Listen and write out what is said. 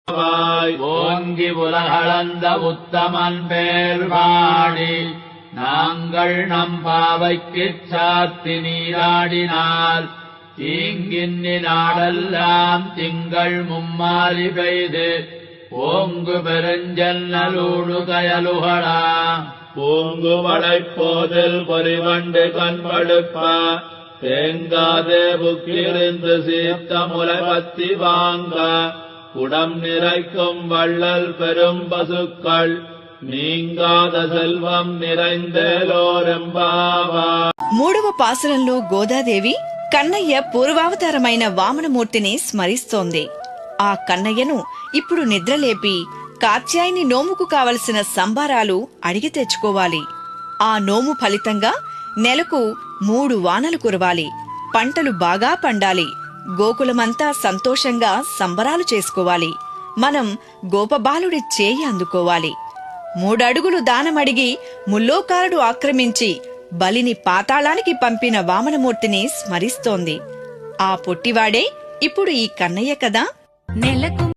ஓங்கி உலகளந்த உத்தமன் பேர்வாடி நாங்கள் நம் பாவைக்குச் சாத்தி நீராடினால் தீங்கின்னி நாடெல்லாம் திங்கள் மும்மாலி பெய்து ஓங்கு பெருஞ்சன்னலூடு கயலுகளா பூங்கு வளைப்போதில் பொறிவண்டு கண்படுப்ப தேங்காதே புக்கிருந்து சீத்த முலை பத்தி வாங்க குடம் நிறைக்கும் வள்ளல் பெரும் பசுக்கள் நீங்காத செல்వం நிறைந்தేలోరెంబావా. మూడవ పాసురంలో గోదాదేవి కన్నయ్య పూర్వావతారమైన వామనమూర్తిని స్మరిస్తోంది. ఆ కన్నయ్యను ఇప్పుడు నిద్రలేపి కాత్యాయని నోముకు కావలసిన సంబారాలు అడిగి తెచ్చుకోవాలి. ఆ నోము ఫలితంగా నెలకు 3 వానలు కురవాలి. పంటలు బాగా పండాలి. గోకులమంతా సంతోషంగా సంబరాలు చేసుకోవాలి. మనం గోపబాలుడి చేయి అందుకోవాలి. 3 అడుగులు దానమడిగి ముల్లోకారుడు ఆక్రమించి బలిని పాతాళానికి పంపిన వామనమూర్తిని స్మరిస్తోంది. ఆ పొట్టివాడే ఇప్పుడు ఈ కన్నయ్య కదా.